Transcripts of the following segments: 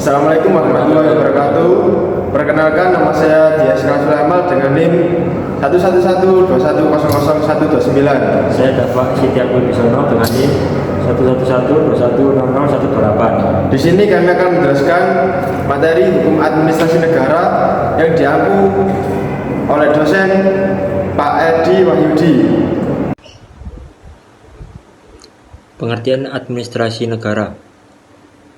Assalamualaikum warahmatullahi wabarakatuh. Perkenalkan, nama saya Dias Sulaiman dengan NIM 11121000129. Saya Dafa Sitiaku Bisono dengan NIM 11121000128. Di sini kami akan menjelaskan materi hukum administrasi negara yang diampu oleh dosen Pak Edi Wahyudi. Pengertian administrasi negara.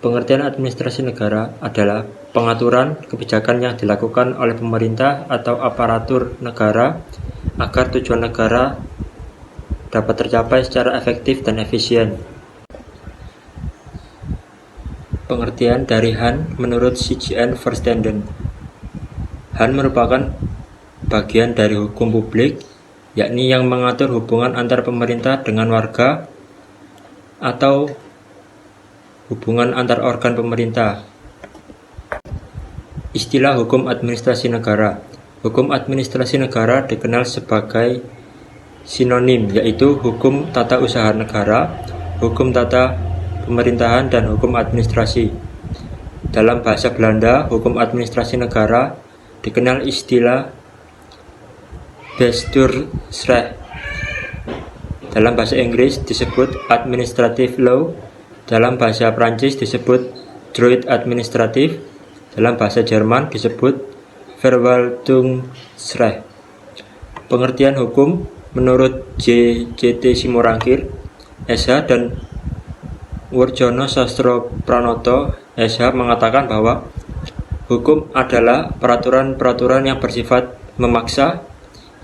Pengertian administrasi negara adalah pengaturan kebijakan yang dilakukan oleh pemerintah atau aparatur negara agar tujuan negara dapat tercapai secara efektif dan efisien. Pengertian dari Han menurut CGN Verstanden. Han merupakan bagian dari hukum publik, yakni yang mengatur hubungan antar pemerintah dengan warga atau hubungan antar organ pemerintah. Istilah hukum administrasi negara. Hukum administrasi negara dikenal sebagai sinonim, yaitu hukum tata usaha negara, hukum tata pemerintahan, dan hukum administrasi. Dalam bahasa Belanda, hukum administrasi negara dikenal istilah bestuursrecht. Dalam bahasa Inggris disebut administrative law. Dalam bahasa Prancis disebut droit administratif. Dalam bahasa Jerman disebut Verwaltungsrecht. Pengertian hukum menurut J.T. Simorangkir, SH, dan Wurjono Sastro Pranoto, SH, mengatakan bahwa hukum adalah peraturan-peraturan yang bersifat memaksa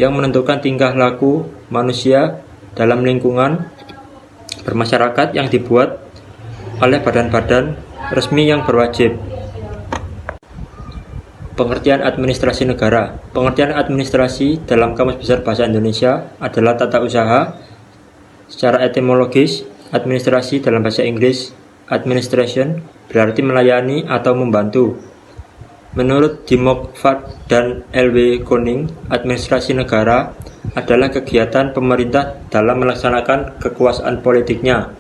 yang menentukan tingkah laku manusia dalam lingkungan bermasyarakat yang dibuat oleh badan-badan resmi yang berwajib. Pengertian administrasi negara. Pengertian administrasi dalam Kamus Besar Bahasa Indonesia adalah tata usaha. Secara etimologis, administrasi dalam bahasa Inggris administration berarti melayani atau membantu. Menurut Dimok Fat dan L.W. Koning, administrasi negara adalah kegiatan pemerintah dalam melaksanakan kekuasaan politiknya.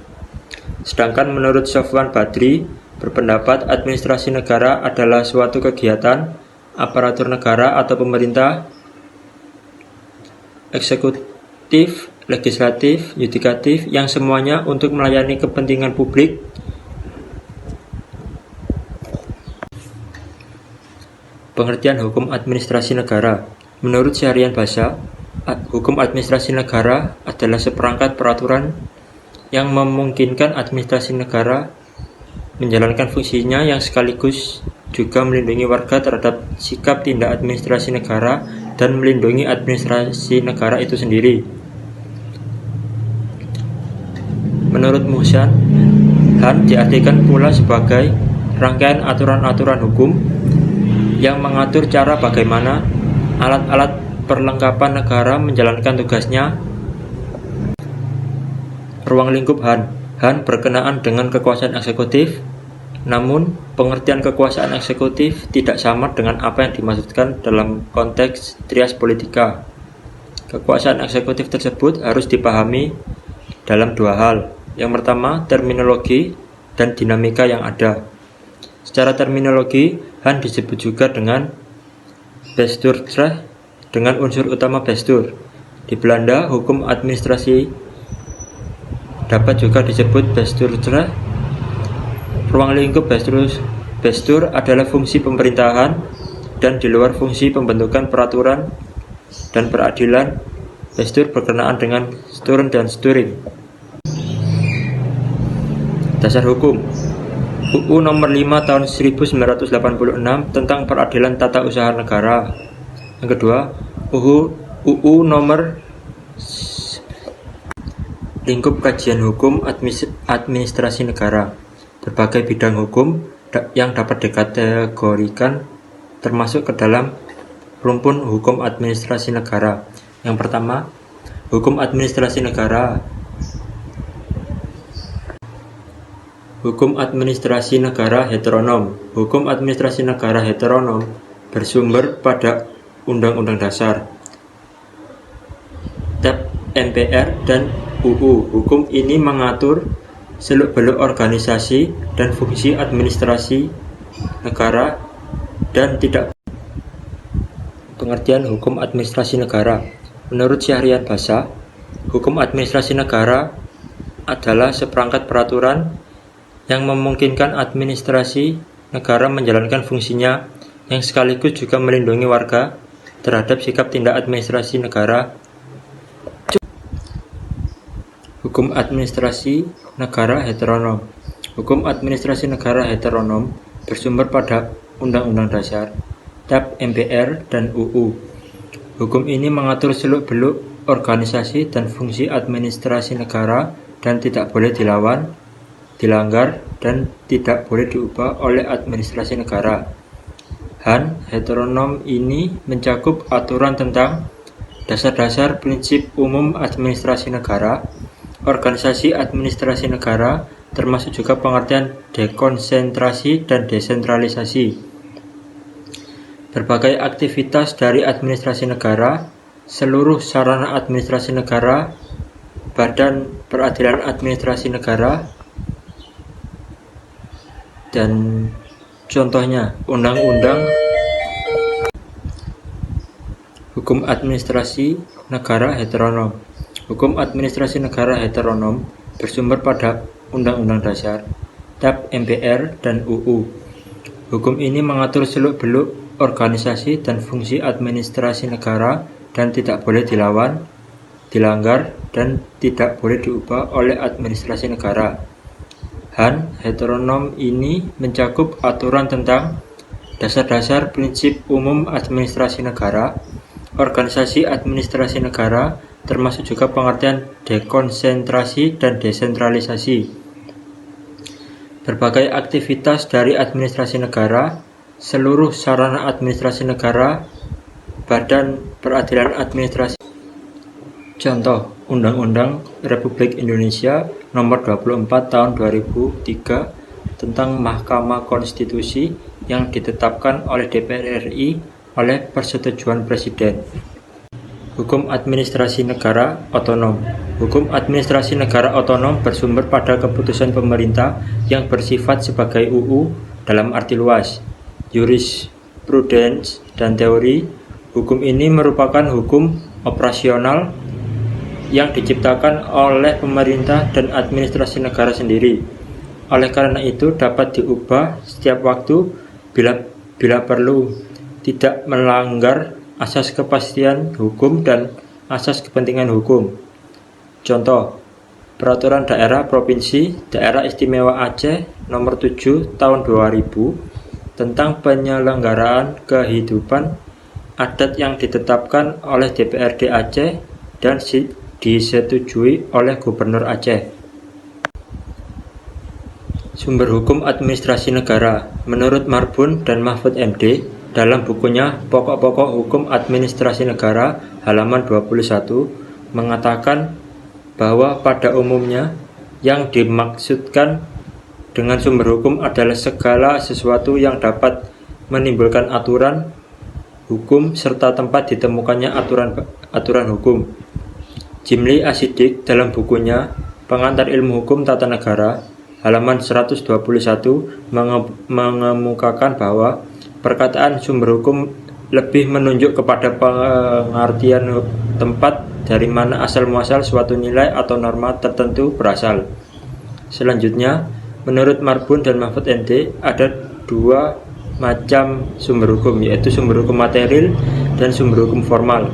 Sedangkan menurut Sofwan Badri berpendapat administrasi negara adalah suatu kegiatan aparatur negara atau pemerintah, eksekutif, legislatif, yudikatif yang semuanya untuk melayani kepentingan publik. Pengertian hukum administrasi negara. Menurut Syahrian Bashar, hukum administrasi negara adalah seperangkat peraturan yang memungkinkan administrasi negara menjalankan fungsinya yang sekaligus juga melindungi warga terhadap sikap tindak administrasi negara dan melindungi administrasi negara itu sendiri. Menurut Muhsan, Han diartikan pula sebagai rangkaian aturan-aturan hukum yang mengatur cara bagaimana alat-alat perlengkapan negara menjalankan tugasnya. Ruang lingkup Han. Han berkenaan dengan kekuasaan eksekutif, namun pengertian kekuasaan eksekutif tidak sama dengan apa yang dimaksudkan dalam konteks trias politika. Kekuasaan eksekutif tersebut harus dipahami dalam dua hal. Yang pertama, terminologi dan dinamika yang ada. Secara terminologi, Han disebut juga dengan bestuursrecht dengan unsur utama bestuur. Di Belanda, hukum administrasi dapat juga disebut bestuursrecht. Ruang lingkup bestuur adalah fungsi pemerintahan dan di luar fungsi pembentukan peraturan dan peradilan. Bestuur berkenaan dengan Sturm dan Sturing. Dasar hukum. UU nomor 5 tahun 1986 tentang peradilan tata usaha negara. Yang kedua, UU nomor lingkup kajian hukum administrasi negara. Berbagai bidang hukum yang dapat dikategorikan termasuk ke dalam rumpun hukum administrasi negara. Yang pertama, hukum administrasi negara. Hukum administrasi negara heteronom. Hukum administrasi negara heteronom bersumber pada Undang-Undang Dasar, TAP MPR, dan UU. Hukum ini mengatur seluk-beluk organisasi dan fungsi administrasi negara dan tidak. Pengertian hukum administrasi negara. Menurut Syahrian Bashar, hukum administrasi negara adalah seperangkat peraturan yang memungkinkan administrasi negara menjalankan fungsinya yang sekaligus juga melindungi warga terhadap sikap tindak administrasi negara. Hukum administrasi negara heteronom. Hukum administrasi negara heteronom bersumber pada Undang-Undang Dasar, TAP MPR, dan UU. Hukum ini mengatur seluk-beluk organisasi dan fungsi administrasi negara dan tidak boleh dilawan, dilanggar, dan tidak boleh diubah oleh administrasi negara. HAN heteronom ini mencakup aturan tentang dasar-dasar prinsip umum administrasi negara, organisasi administrasi negara, termasuk juga pengertian dekonsentrasi dan desentralisasi, berbagai aktivitas dari administrasi negara, seluruh sarana administrasi negara, badan peradilan administrasi negara, dan contohnya Undang-Undang Hukum Administrasi Negara Heteronom. Hukum administrasi negara heteronom bersumber pada Undang-Undang Dasar, TAP MPR, dan UU. Hukum ini mengatur seluk-beluk organisasi dan fungsi administrasi negara dan tidak boleh dilawan, dilanggar, dan tidak boleh diubah oleh administrasi negara. HAN heteronom ini mencakup aturan tentang dasar-dasar prinsip umum administrasi negara, organisasi administrasi negara, termasuk juga pengertian dekonsentrasi dan desentralisasi, berbagai aktivitas dari administrasi negara, seluruh sarana administrasi negara, badan peradilan administrasi. Contoh, Undang-Undang Republik Indonesia Nomor 24 Tahun 2003 tentang Mahkamah Konstitusi yang ditetapkan oleh DPR RI oleh persetujuan Presiden. Hukum administrasi negara otonom. Hukum administrasi negara otonom bersumber pada keputusan pemerintah yang bersifat sebagai UU dalam arti luas, jurisprudence, dan teori. Hukum ini merupakan hukum operasional yang diciptakan oleh pemerintah dan administrasi negara sendiri. Oleh karena itu dapat diubah setiap waktu bila perlu, tidak melanggar asas kepastian hukum dan asas kepentingan hukum. Contoh, Peraturan Daerah Provinsi Daerah Istimewa Aceh Nomor 7 Tahun 2000 tentang penyelenggaraan kehidupan adat yang ditetapkan oleh DPRD Aceh dan disetujui oleh Gubernur Aceh. Sumber hukum administrasi negara. Menurut Marbun dan Mahfud MD dalam bukunya Pokok-pokok Hukum Administrasi Negara halaman 21 mengatakan bahwa pada umumnya yang dimaksudkan dengan sumber hukum adalah segala sesuatu yang dapat menimbulkan aturan hukum serta tempat ditemukannya aturan hukum. Jimli Asidik dalam bukunya Pengantar Ilmu Hukum Tata Negara halaman 121 mengemukakan bahwa perkataan sumber hukum lebih menunjuk kepada pengertian tempat dari mana asal-muasal suatu nilai atau norma tertentu berasal. Selanjutnya, menurut Marbun dan Mahfud MD, ada dua macam sumber hukum, yaitu sumber hukum material dan sumber hukum formal.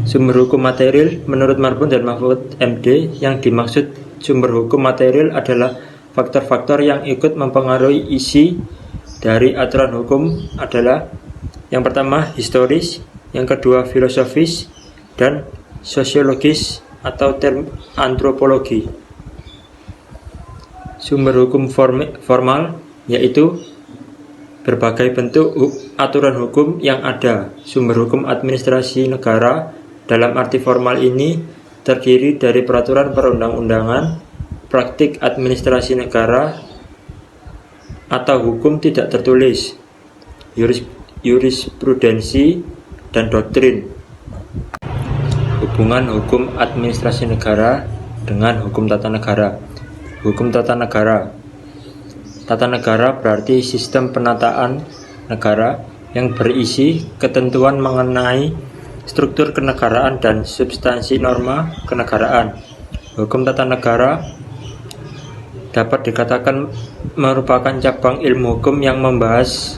Sumber hukum material menurut Marbun dan Mahfud MD, yang dimaksud sumber hukum material adalah faktor-faktor yang ikut mempengaruhi isi dari aturan hukum adalah yang pertama historis, yang kedua filosofis, dan sosiologis atau antropologi. Sumber hukum formal yaitu berbagai bentuk aturan hukum yang ada. Sumber hukum administrasi negara dalam arti formal ini terdiri dari peraturan perundang-undangan, praktik administrasi negara, atau hukum tidak tertulis, jurisprudensi, dan doktrin. Hubungan hukum administrasi negara dengan hukum tata negara. Hukum tata negara. Tata negara berarti sistem penataan negara yang berisi ketentuan mengenai struktur kenegaraan dan substansi norma kenegaraan. Hukum tata negara dapat dikatakan merupakan cabang ilmu hukum yang membahas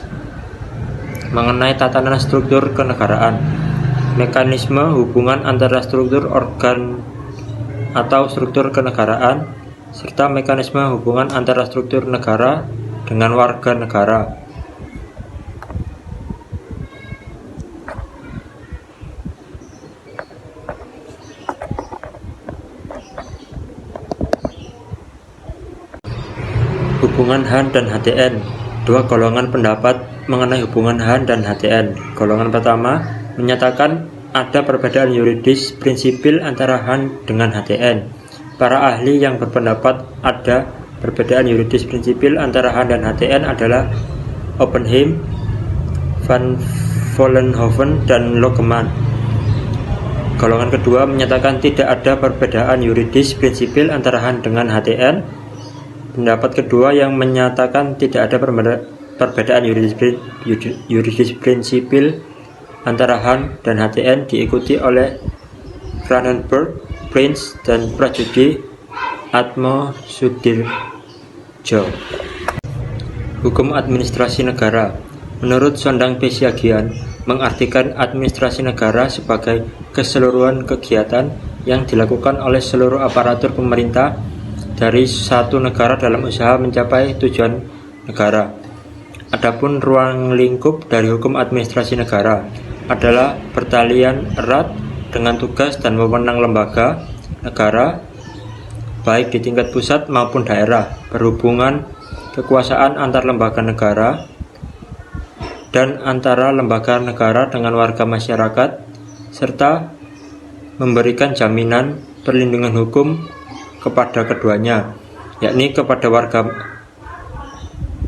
mengenai tatanan struktur kenegaraan, mekanisme hubungan antara struktur organ atau struktur kenegaraan, serta mekanisme hubungan antara struktur negara dengan warga negara. Hubungan Han dan HTN. Dua golongan pendapat mengenai hubungan Han dan HTN. Golongan pertama menyatakan ada perbedaan yuridis prinsipil antara Han dengan HTN. Para ahli yang berpendapat ada perbedaan yuridis prinsipil antara Han dan HTN adalah Oppenheim, Van Vollenhoven, dan Logeman. Golongan kedua menyatakan tidak ada perbedaan yuridis prinsipil antara Han dengan HTN. Pendapat kedua yang menyatakan tidak ada perbedaan yuridis prinsipil antara Han dan HTN diikuti oleh Cronenberg, Prince, dan Prajudi Atmosudirjo. Hukum administrasi negara. Menurut Sondang Pesiagian, mengartikan administrasi negara sebagai keseluruhan kegiatan yang dilakukan oleh seluruh aparatur pemerintah dari satu negara dalam usaha mencapai tujuan negara. Adapun ruang lingkup dari hukum administrasi negara adalah pertalian erat dengan tugas dan wewenang lembaga negara baik di tingkat pusat maupun daerah, berhubungan kekuasaan antar lembaga negara dan antara lembaga negara dengan warga masyarakat, serta memberikan jaminan perlindungan hukum kepada keduanya, yakni kepada warga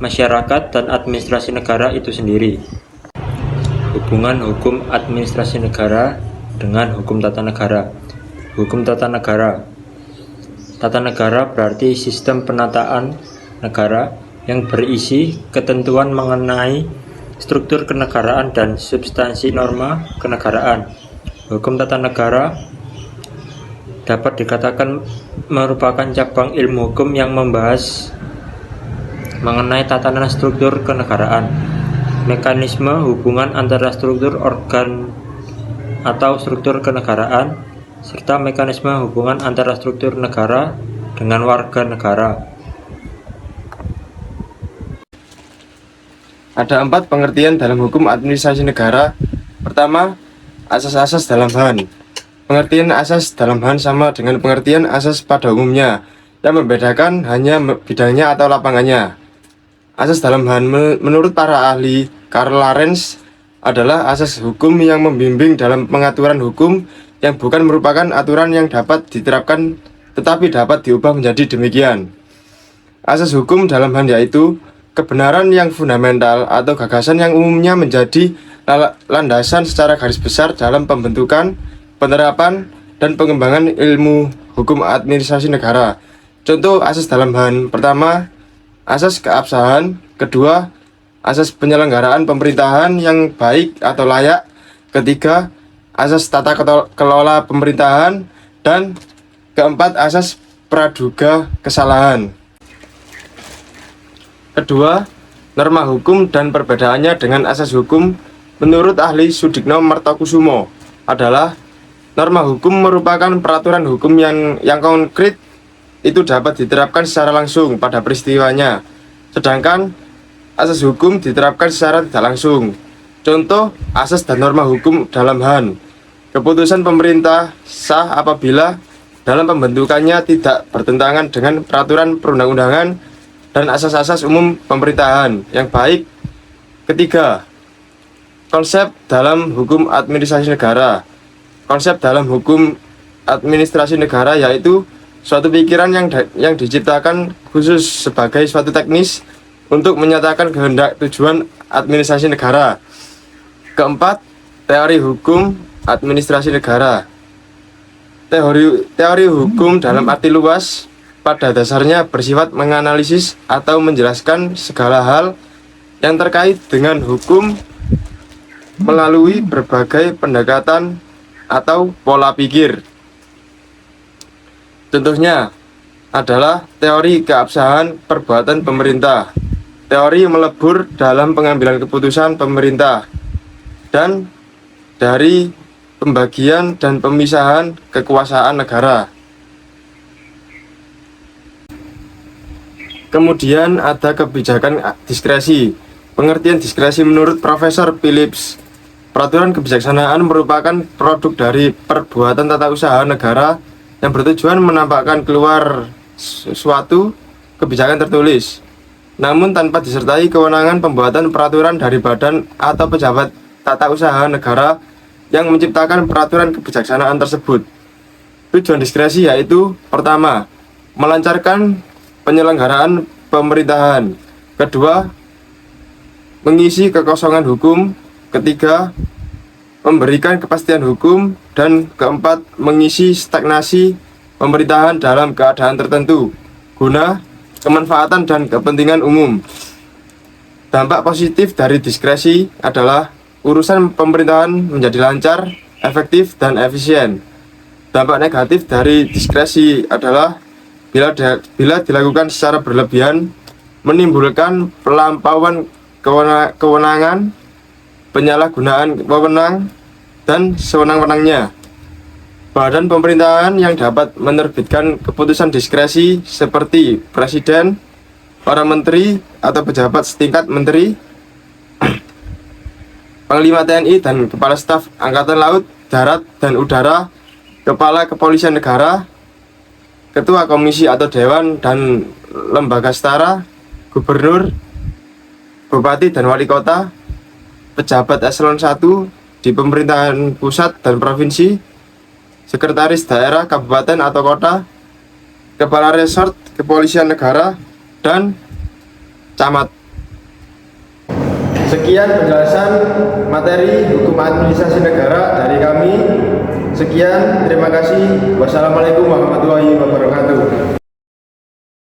masyarakat dan administrasi negara itu sendiri. Hubungan hukum administrasi negara dengan hukum tata negara. Hukum tata negara. Tata negara berarti sistem penataan negara yang berisi ketentuan mengenai struktur kenegaraan dan substansi norma kenegaraan. Hukum tata negara dapat dikatakan merupakan cabang ilmu hukum yang membahas mengenai tatanan struktur kenegaraan, mekanisme hubungan antara struktur organ atau struktur kenegaraan, serta mekanisme hubungan antara struktur negara dengan warga negara. Ada 4 pengertian dalam hukum administrasi negara. Pertama, asas-asas dalam Han. Pengertian asas dalam Han sama dengan pengertian asas pada umumnya, yang membedakan hanya bidangnya atau lapangannya. Asas dalam Han menurut para ahli Karl Lorenz adalah asas hukum yang membimbing dalam pengaturan hukum yang bukan merupakan aturan yang dapat diterapkan tetapi dapat diubah menjadi demikian. Asas hukum dalam Han yaitu kebenaran yang fundamental atau gagasan yang umumnya menjadi landasan secara garis besar dalam pembentukan, penerapan, dan pengembangan ilmu hukum administrasi negara. Contoh asas dalam Han. Pertama, asas keabsahan. Kedua, asas penyelenggaraan pemerintahan yang baik atau layak. Ketiga, asas tata kelola pemerintahan. Dan keempat, asas praduga kesalahan. Kedua, norma hukum dan perbedaannya dengan asas hukum menurut ahli Sudikno Martokusumo adalah norma hukum merupakan peraturan hukum yang konkret, itu dapat diterapkan secara langsung pada peristiwanya, sedangkan asas hukum diterapkan secara tidak langsung. Contoh asas dan norma hukum dalam Han. Keputusan pemerintah sah apabila dalam pembentukannya tidak bertentangan dengan peraturan perundang-undangan dan asas-asas umum pemerintahan yang baik. Ketiga, konsep dalam hukum administrasi negara. Konsep dalam hukum administrasi negara yaitu suatu pikiran yang diciptakan khusus sebagai suatu teknis untuk menyatakan kehendak tujuan administrasi negara. Keempat, teori hukum administrasi negara. Teori hukum dalam arti luas pada dasarnya bersifat menganalisis atau menjelaskan segala hal yang terkait dengan hukum melalui berbagai pendekatan atau pola pikir. Contohnya adalah teori keabsahan perbuatan pemerintah, teori melebur dalam pengambilan keputusan pemerintah, dan dari pembagian dan pemisahan kekuasaan negara. Kemudian ada kebijakan diskresi. Pengertian diskresi menurut Profesor Phillips, peraturan kebijaksanaan merupakan produk dari perbuatan tata usaha negara yang bertujuan menampakkan keluar suatu kebijakan tertulis, namun tanpa disertai kewenangan pembuatan peraturan dari badan atau pejabat tata usaha negara yang menciptakan peraturan kebijaksanaan tersebut. Tujuan diskresi yaitu: pertama, melancarkan penyelenggaraan pemerintahan; kedua, mengisi kekosongan hukum; ketiga, memberikan kepastian hukum; dan keempat, mengisi stagnasi pemerintahan dalam keadaan tertentu guna kemanfaatan dan kepentingan umum. Dampak positif dari diskresi adalah urusan pemerintahan menjadi lancar, efektif, dan efisien. Dampak negatif dari diskresi adalah bila dilakukan secara berlebihan, menimbulkan pelampauan kewenangan, penyalahgunaan wewenang, dan sewenang-wenangnya. Badan pemerintahan yang dapat menerbitkan keputusan diskresi seperti presiden, para menteri atau pejabat setingkat menteri, Panglima TNI dan Kepala Staf Angkatan Laut, Darat, dan Udara, Kepala Kepolisian Negara, Ketua Komisi atau Dewan dan Lembaga Setara, Gubernur, Bupati dan Wali Kota, pejabat eselon 1 di pemerintahan pusat dan provinsi, sekretaris daerah kabupaten atau kota, kepala resort kepolisian negara, dan camat. Sekian penjelasan materi hukum administrasi negara dari kami. Sekian, terima kasih. Wassalamualaikum warahmatullahi wabarakatuh.